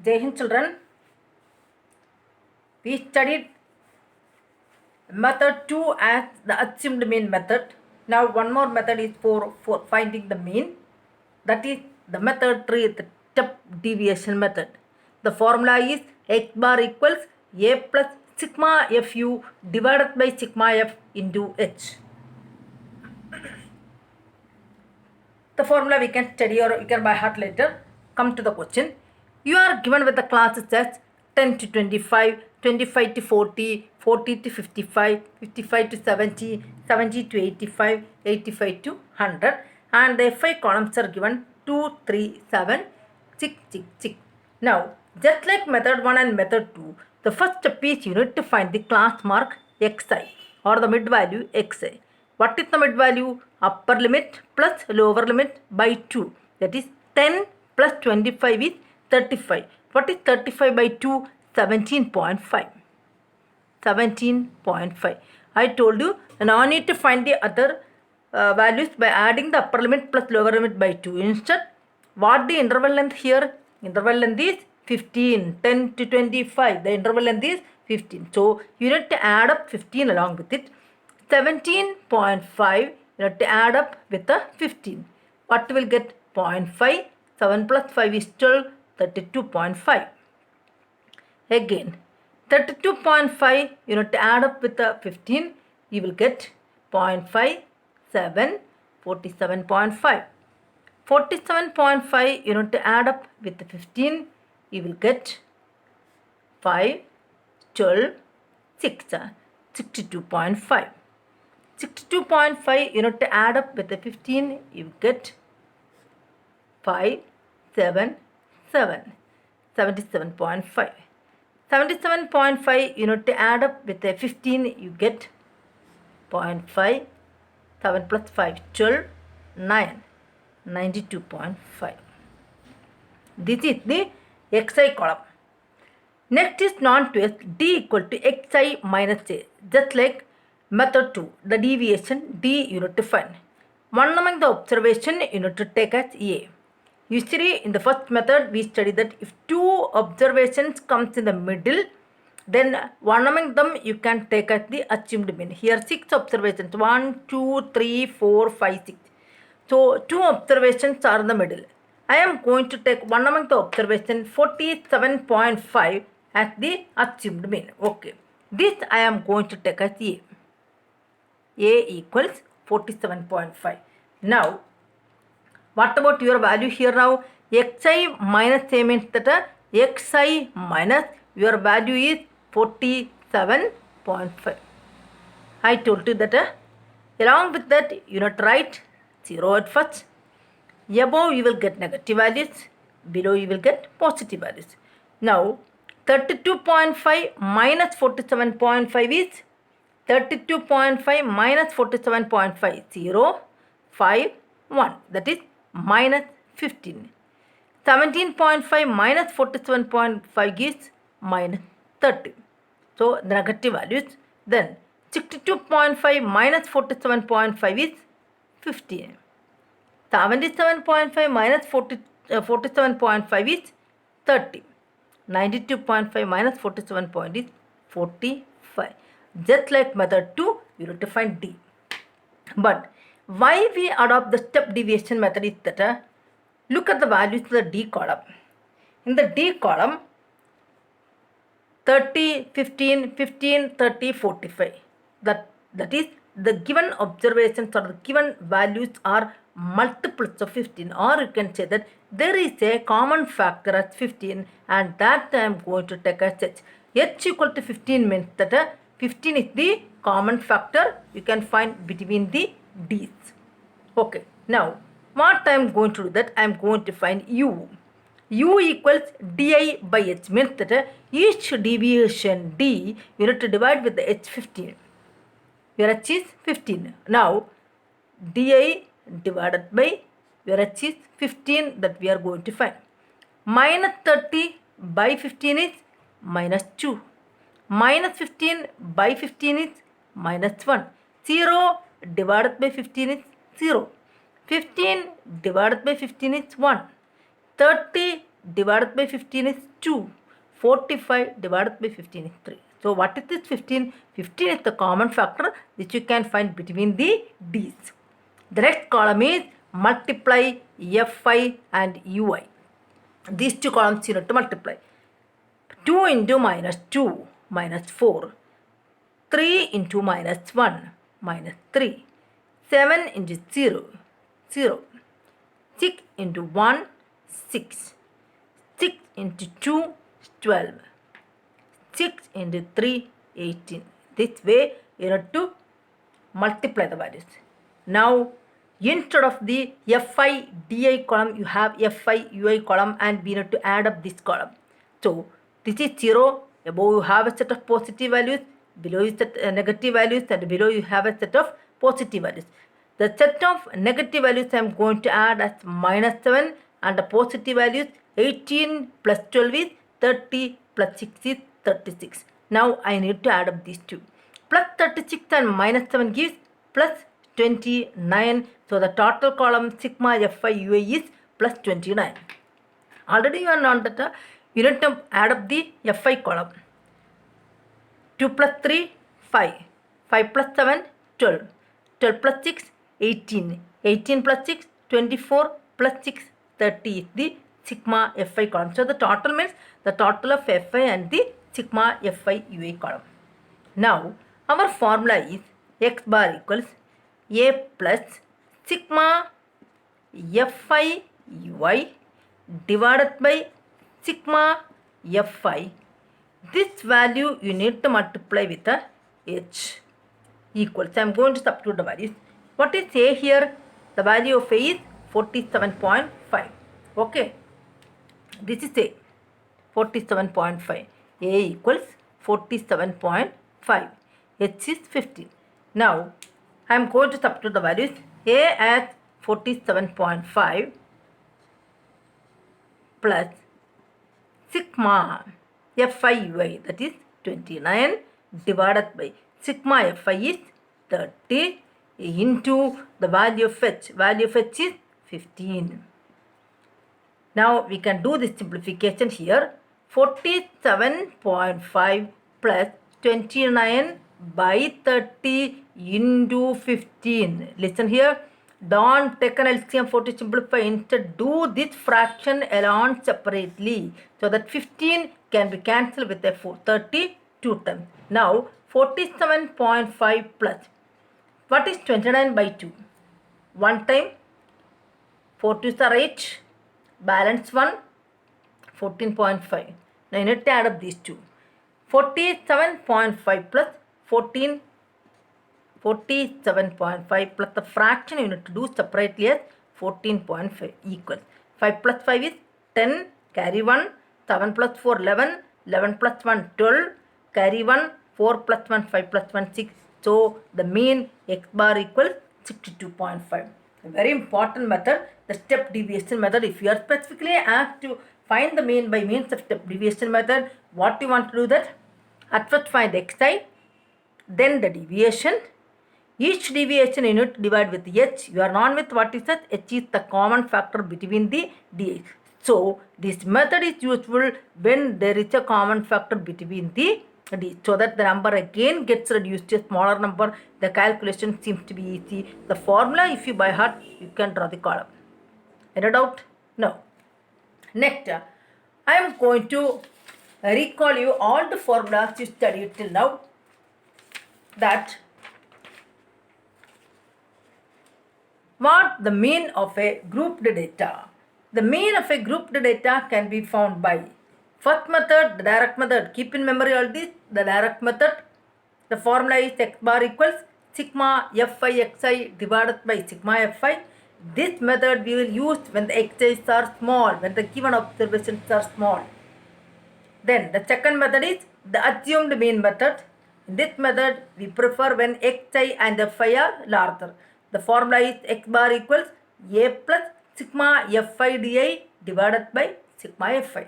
Jai Hind children. We studied method 2 as the assumed mean method. Now one more method is for finding the mean. That is the method 3, the step deviation method. The formula is x bar equals a plus sigma fu divided by sigma f into h. The formula we can study or we can by heart later. Come to the question. You are given with the classes as 10 to 25, 25 to 40, 40 to 55, 55 to 70, 70 to 85, 85 to 100. And the FI columns are given 2, 3, 7, 6, 6, 6. Now, just like method 1 and method 2, the first step is you need to find the class mark xi or the mid value xi. What is the mid value? Upper limit plus lower limit by 2. That is 10 plus 25 is 35. What is 35 by 2? 17.5. 17.5. I told you now I need to find the other values by adding the upper limit plus lower limit by 2. Instead, what the interval length here? Interval length is 15. 10 to 25. The interval length is 15. So, you need to add up 15 along with it. 17.5, you have to add up with the 15. What will get? 0.5. 7 plus 5 is 12. 32.5. Again, 32.5, you have to add up with the 15. You will get 0.5, 7, 47.5. 47.5, you have to add up with the 15. You will get 5, 12, 6, 62.5. 62.5, you have to add up with the 15, you get 5, 7, 7, 77.5. 77.5, you have to add up with the 15, you get 0.5, 7 plus 5, 12, 9, 92.5. This is the xi column. Next is non-twist d equal to xi minus a. Just like method 2, the deviation d you need to find. One among the observation you need to take as a. Usually in the first method we study that if two observations comes in the middle, then one among them you can take as the assumed mean. Here 6 observations, 1, 2, 3, 4, 5, 6. So 2 observations are in the middle. I am going to take one among the observation 47.5 as the assumed mean. Okay. This I am going to take as a. A equals 47.5. Now, what about your value here now? Xi minus a means that xi minus your value is 47.5. I told you that along with that you not write 0 at first. Above you will get negative values. Below you will get positive values. Now 32.5 minus 47.5 is 32.5 minus 47.5, 0, 5, 1. That is minus 15. 17.5 minus 47.5 gives minus 30. So, the negative values. Then 62.5 minus 47.5 is 15. 77.5 minus 47.5 is 30. 92.5 minus 47 is 45. Just like method 2, you have to find d. But why we adopt the step deviation method is that look at the values in the d column. In the d column, 30, 15, 15, 30, 45. That is the given observations or the given values are multiples of 15, or you can say that there is a common factor as 15 and that I am going to take as h. H equal to 15 means that 15 is the common factor you can find between the d's. Okay, now what I am going to do that I am going to find u. U equals di by h means that each deviation d you need to divide with the h 15. Your h is 15. Now di divided by your h is 15 that we are going to find. Minus 30 by 15 is minus 2. Minus 15 by 15 is minus 1. 0 divided by 15 is 0. 15 divided by 15 is 1. 30 divided by 15 is 2. 45 divided by 15 is 3. So what is this 15? 15 is the common factor which you can find between the D's. The next column is multiply Fi and Ui. These two columns you need to multiply. 2 into minus 2 minus 4. 3 into minus 1 minus 3. 7 into 0 0. 6 into 1 6. 6 into 2 12. 6 into 3 18. This way you need to multiply the values. Now instead of the Fi Di column you have Fi Ui column, and we need to add up this column. So this is 0. Above you have a set of positive values, below you set negative values, and below you have a set of positive values. The set of negative values I am going to add as minus 7, and the positive values 18 plus 12 is 30 plus 6 is 36. Now I need to add up these two. Plus 36 and minus 7 gives plus 29. So the total column sigma Fi Ui is plus 29. Already you are known that you need to add up the Fi column. 2 plus 3 5. 5 plus 7 12. 12 plus 6 18. 18 plus 6 24 plus 6 30 is the sigma Fi column. So the total means the total of Fi and the sigma Fi Ui column. Now our formula is x bar equals a plus sigma Fi Ui divided by sigma Fi. This value you need to multiply with a h equals. I am going to substitute the values. What is a here? The value of a is 47.5. Okay. This is a 47.5. A equals 47.5. H is 15. Now I am going to substitute the values. A as 47.5 plus sigma Fi Ui, that is 29, divided by sigma Fi is 30 into the value of h. Value of h is 15. Now we can do this simplification here. 47.5 plus 29 by 30 into 15. Listen here. Don't take an LCM for to simplify. Instead, do this fraction alone separately, so that 15 can be cancelled with a 30 two times. Now 47.5 plus, what is 29 by 2? 1 time, 4 2s are 8, balance 1, 14.5. Now you need to add up these two. 47.5 plus 14, 47.5 plus the fraction you need to do separately as 14.5 equals 5 plus 5 is 10, carry 1, 7 plus 4 11, 11 plus 1 12, carry 1, 4 plus 1 5 plus 1 6. So the mean x bar equals 62.5. A very important method, the step deviation method. If you are specifically asked to find the mean by means of step deviation method, what you want to do that? At first find xi, then the deviation. Each deviation you need to divide with h. You are known with what is that? H is the common factor between the dx. So this method is useful when there is a common factor between the d, so that the number again gets reduced to a smaller number. The calculation seems to be easy. The formula, if you by heart, you can draw the column. Any doubt? No. Next, I am going to recall you all the formulas you studied till now. That what the mean of a grouped data. The mean of a grouped data can be found by first method, the direct method. Keep in memory all this. The direct method, the formula is x bar equals sigma Fi xi divided by sigma Fi. This method we will use when the xi's are small, when the given observations are small. Then the second method is the assumed mean method. In this method, we prefer when xi and fi are larger. The formula is x bar equals a plus sigma Fi di divided by sigma Fi.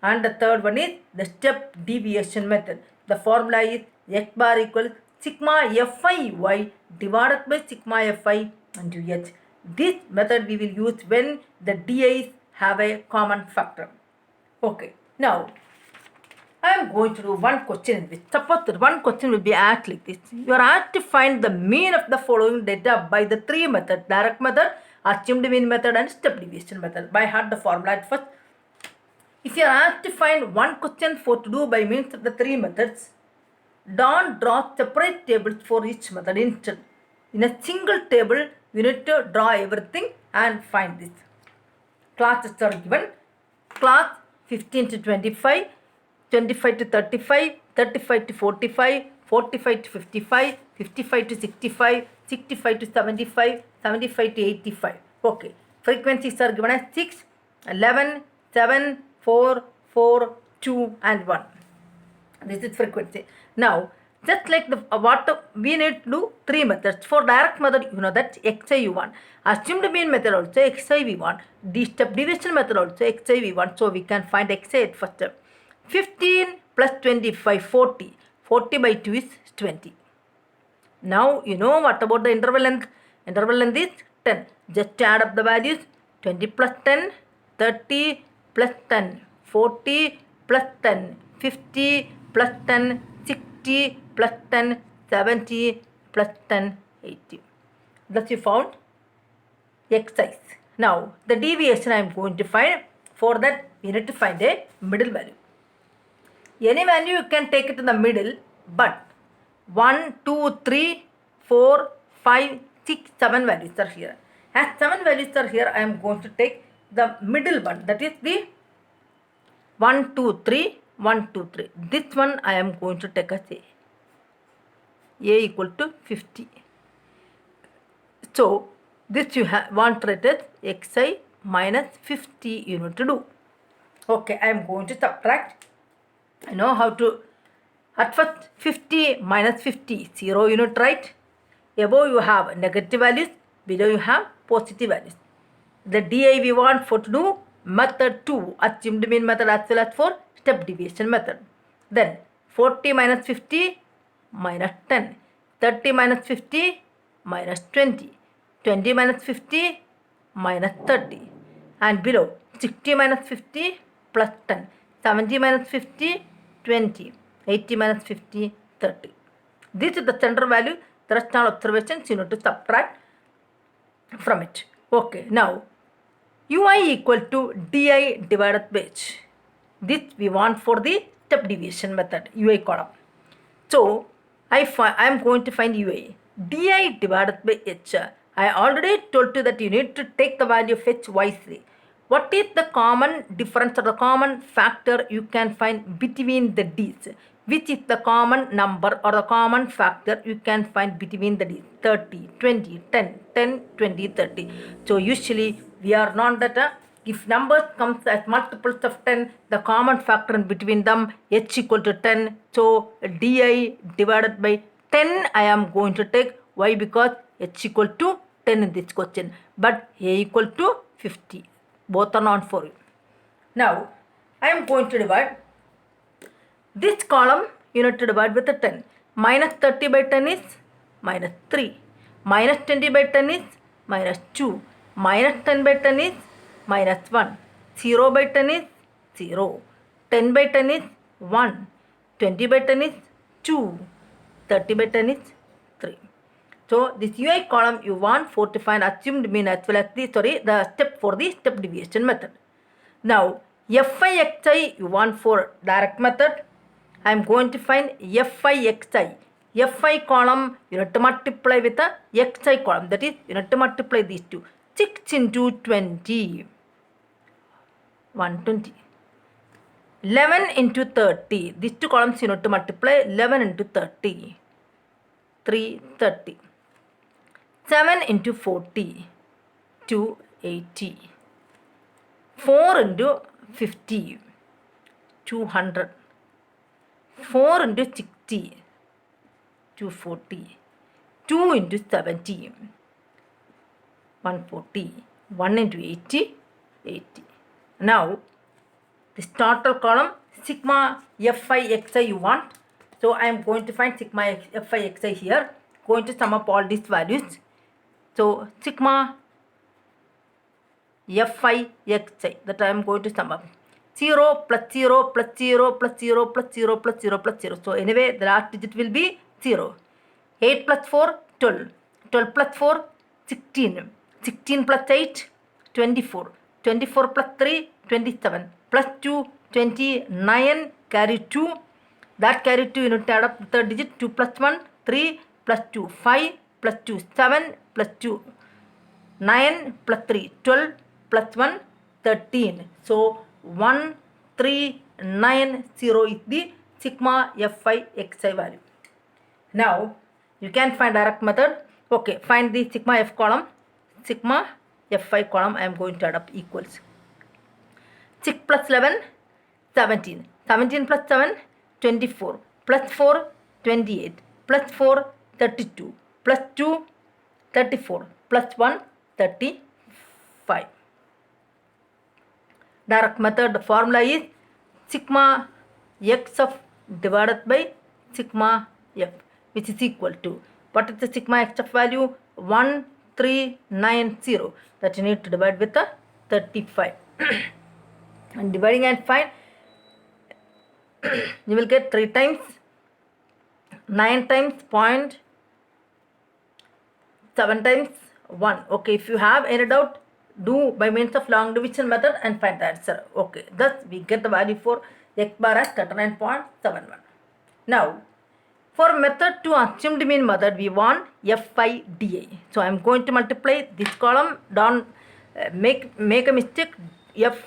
And the third one is the step deviation method. The formula is x bar equals sigma Fi y divided by sigma Fi into h. This method we will use when the di's have a common factor. Okay, now I am going to do one question in which, suppose that one question will be asked like this. You are asked to find the mean of the following data by the three methods: direct method, assumed mean method, and step deviation method. By heart the formula at first. If you are asked to find one question for to do by means of the three methods, don't draw separate tables for each method. Instead, in a single table, you need to draw everything and find this. Classes are given. Class 15 to 25, 25 to 35, 35 to 45, 45 to 55, 55 to 65, 65 to 75, 75 to 85. Okay. Frequencies are given as 6, 11, 7, 4, 4, 2 and 1. This is frequency. Now, just like the what we need to do three methods. For direct method, you know that xi we want. Assumed mean method also xi we want. The step deviation method also xi we want. So we can find xi at first step. 15 plus 25, 40. 40 by 2 is 20. Now you know what about the interval length? Interval length is 10. Just add up the values. 20 plus 10, 30 plus 10, 40 plus 10, 50 plus 10, 60 plus 10, 70 plus 10, 80. Thus you found x size. Now the deviation I am going to find. For that we need to find a middle value. Any value you can take it to the middle, but 1, 2, 3, 4, 5, 6, 7 values are here. As 7 values are here, I am going to take the middle one, that is the 1, 2, 3, 1, 2, 3. This one I am going to take as A. A equal to 50. So, this you want to write as xi minus 50 you need to do. Okay, I am going to subtract. I know how to. At first, 50 minus 50, 0 unit, right? Above you have negative values, below you have positive values. The DI we want for to do method 2, assumed mean method as well as for step deviation method. Then 40 minus 50 minus 10, 30 minus 50 minus 20, 20 minus 50 minus 30, and below 60 minus 50 plus 10, 70 minus 50, 20, 80 minus 50, 30. This is the center value. The rest are observations you need to subtract from it. Okay, now ui equal to di divided by h. This we want for the step deviation method, ui column. So I am going to find ui. Di divided by h. I already told you that you need to take the value of h wisely. What is the common difference or the common factor you can find between the d's? Which is the common number or the common factor you can find between the d's? 30, 20, 10, 10, 20, 30. So usually we are known that if numbers comes as multiples of 10, the common factor in between them h equal to 10. So di divided by 10 I am going to take. Why? Because h equal to 10 in this question, but a equal to 50. Both are known for you. Now I am going to divide this column. You need to divide with a 10. Minus 30 by 10 is minus 3. Minus 20 by 10 is minus 2. Minus 10 by 10 is minus 1. 0 by 10 is 0. 10 by 10 is 1. 20 by 10 is 2. 30 by 10 is 3. So this ui column you want for to find assumed mean as well as the step for the step deviation method. Now fi xi you want for direct method. I am going to find fi xi. Fi column you need to multiply with the xi column. That is you need to multiply these two. 6 into 20. 120. 11 into 30. These two columns you need to multiply. 11 into 30. 330. 7 into 40, 280. 4 into 50, 200. 4 into 60, 240. 2 into 70, 140. 1 into 80, 80. Now, this total column, sigma fi xi you want. So, I am going to find sigma fi xi here. Going to sum up all these values. So, sigma fi xi that I am going to sum up. 0 plus 0 plus 0 plus 0 plus 0 plus 0 plus 0. So anyway, the last digit will be 0. 8 plus 4, 12. 12 plus 4, 16. 16 plus 8, 24. 24 plus 3, 27. Plus 2, 29. Carry 2. That carry 2, you need to add up the third digit. 2 plus 1, 3 plus 2, 5 plus 2, 7 plus 2, 9 plus 3, 12 plus 1, 13. So 1390 is the sigma Fi xi value. Now you can find direct method. Okay, find the sigma F column. Sigma Fi column I am going to add up equals 6 plus 11, 17. 17 plus 7, 24. Plus 4, 28. Plus 4, 32. Plus 2, 34. Plus 1, 35. Direct method formula is sigma x of divided by sigma f, which is equal to, what is the sigma x of value? 1390. That you need to divide with the 35. And dividing and find, you will get 3 times 9 times 0.7 times 1. Okay, if you have any doubt, do by means of long division method and find the answer. Okay, thus we get the value for x bar as 39.71. Now, for method to assumed mean method, we want Fi dA. So I am going to multiply this column down, make a mistake,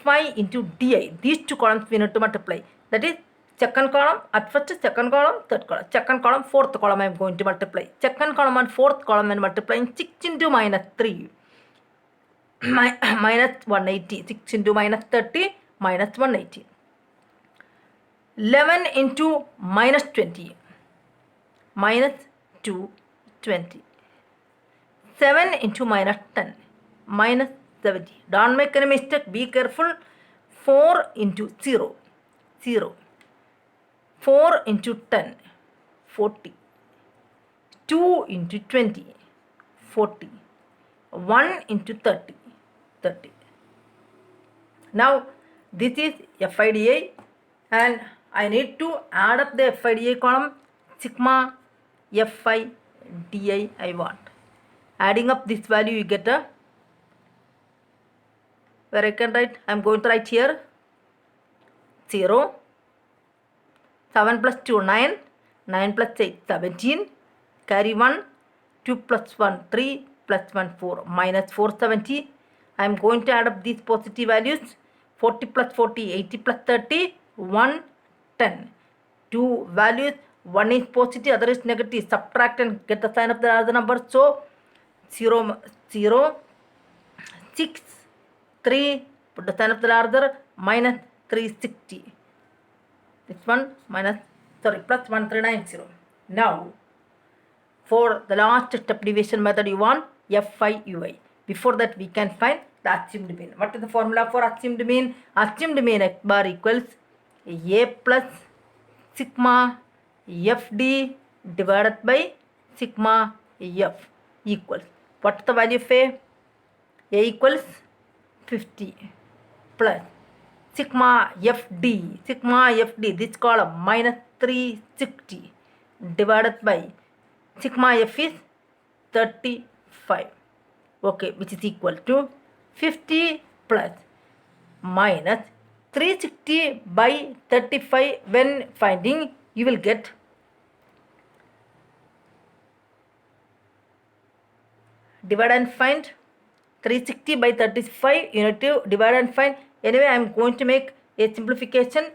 Fi into dA. These two columns we need to multiply. That is second column, at first second column, third column. Second column, fourth column I am going to multiply. Second column and fourth column and multiplying 6 into minus 3. Minus 180. 6 into minus 30, minus 180. 11 into minus 20. Minus 220. 7 into minus 10. Minus 70. Don't make any mistake. Be careful. 4 into 0. 0. 4 into 10. 40. 2 into 20. 40. 1 into 30. 30. Now this is FIDA, and I need to add up the FIDA column. Sigma Fi dI I want. Adding up this value, you get a, where I can write, I am going to write here 0. 7 plus 2, 9. 9 plus 8, 17. Carry 1. 2 plus 1, 3. Plus 1, 4. Minus 470. I am going to add up these positive values. 40 plus 40, 80 plus 30, 110. Two values, one is positive, other is negative. Subtract and get the sign of the other number. So 0, 0, 6, 3, put the sign of the other, minus 360. This one minus, sorry, plus 1390. Now, for the last step deviation method, you want Fi Ui. Before that, we can find the assumed mean. What is the formula for assumed mean? Assumed mean x bar equals A plus sigma Fd divided by sigma F equals, what is the value of A? A equals 50 plus sigma Fd, this column minus 360 divided by sigma F is 35. Okay, which is equal to 50 plus minus 360 by 35. When finding, you will get divide and find 360 by 35. You need to divide and find. Anyway, I am going to make a simplification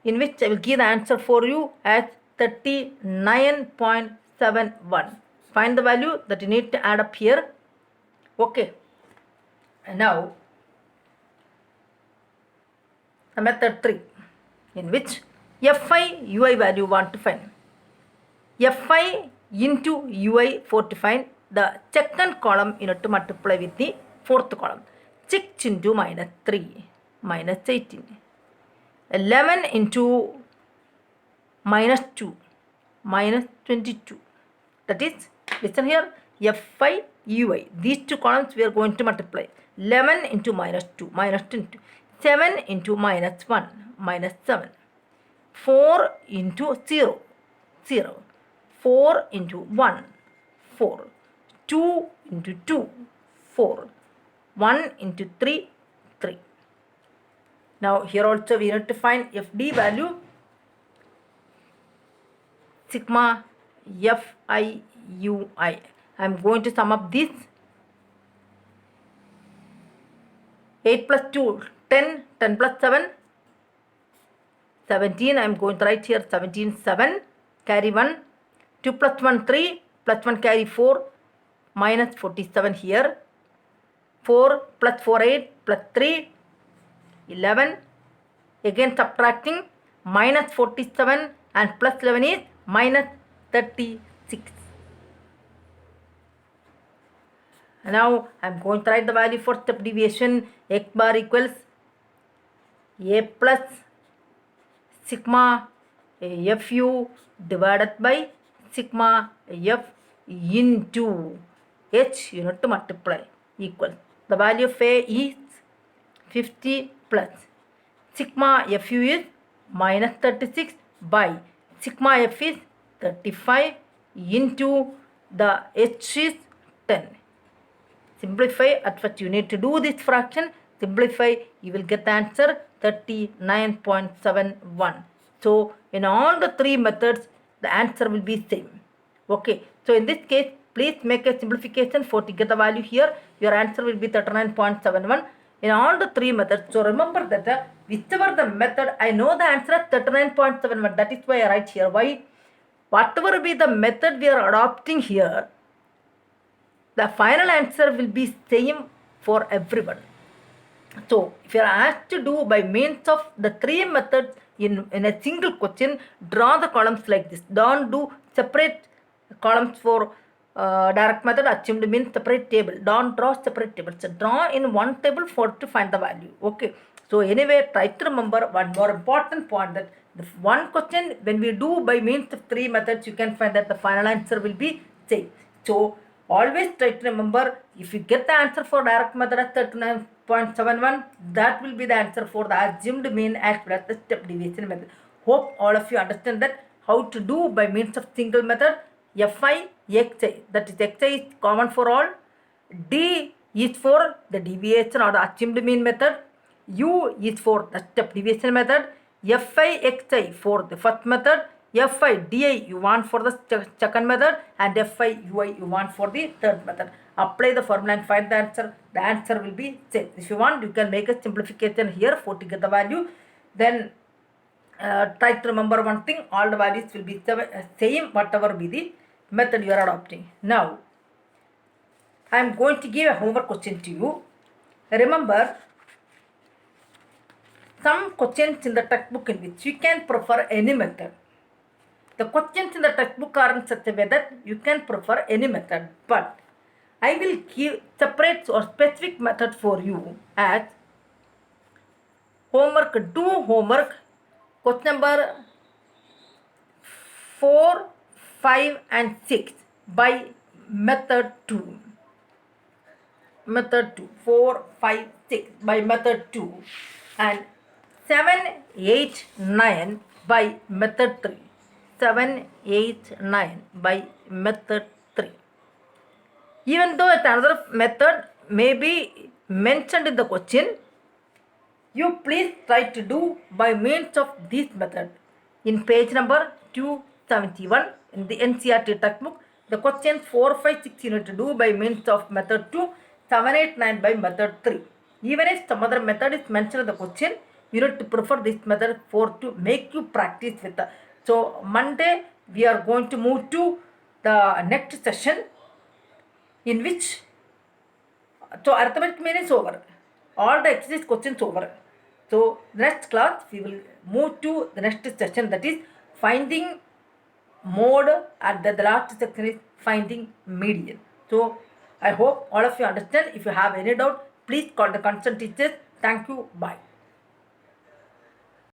in which I will give the answer for you as 39.71. Find the value that you need to add up here. Okay. And now the method 3, in which Fi Ui value want to find. Fi into Ui for to find the second column, you need to multiply with the fourth column. 6 into minus 3, minus 18. 11 into minus 2, minus 22. That is, listen here, Fi Ui. These two columns we are going to multiply. 11 into minus 2, minus 22. 7 into minus 1, minus 7. 4 into 0, 0. 4 into 1, 4. 2 into 2, 4. 1 into 3, 3. Now here also we need to find FD value. Sigma Fi Ui. I am going to sum up this. 8 plus 2, 10. 10 plus 7, 17. I am going to write here 17, 7. Carry 1. 2 plus 1, 3. Plus 1 carry 4. Minus 47 here. 4 plus 4, 8. Plus 3, 11. Again subtracting. Minus 47 and plus 11 is minus 36. Now I am going to write the value for step deviation. X bar equals A plus sigma Fu divided by sigma F into H, you need to multiply, equal. The value of A is 50 plus sigma Fu is minus 36 by sigma F is 35 into the H is 10. Simplify. At first you need to do this fraction. Simplify, you will get the answer 39.71. So in all the three methods the answer will be same. Okay, so in this case please make a simplification for to get the value here. Your answer will be 39.71 in all the three methods. So remember that whichever the method, I know the answer is 39.71. that is why I write here. Why? Whatever be the method we are adopting here, the final answer will be same for everyone. So if you are asked to do by means of the three methods in a single question, draw the columns like this. Don't do separate columns for direct method, assumed means separate table. Don't draw separate tables. So draw in one table for to find the value. Okay. So anyway, try to remember one more important point, that the one question when we do by means of three methods, you can find that the final answer will be same. So always try to remember, if you get the answer for direct method as 39.71, that will be the answer for the assumed mean as well as the step deviation method. Hope all of you understand that how to do by means of single method. Fi, Xi, that is Xi is common for all. D is for the deviation or the assumed mean method. U is for the step deviation method. Fi, Xi for the first method. Fi di you want for the second method, and Fi ui you want for the third method. Apply the formula and find the answer. The answer will be same. If you want, you can make a simplification here for to get the value. Then try to remember one thing, all the values will be same whatever be the method you are adopting. Now I am going to give a homework question to you. Remember some questions in the textbook in which you can prefer any method. The questions in the textbook are in such a way that you can prefer any method, but I will give separate or specific method for you as homework. Do homework question number 4, 5 and 6 by method 2. Method 2, 4, 5, 6 by method 2, and 7, 8, 9 by method 3. 7, 8, 9 by method 3. Even though another method may be mentioned in the question, you please try to do by means of this method. In page number 271 in the NCERT textbook, the questions 4, 5, 6 you need to do by means of method 2, 7, 8, 9 by method 3. Even if some other method is mentioned in the question, you need to prefer this method for to make you practice with the. So Monday we are going to move to the next session, in which arithmetic main is over. All the exercise questions over. So next class we will move to the next session, that is finding mode, and the last section is finding median. So I hope all of you understand. If you have any doubt, please call the concerned teachers. Thank you. Bye.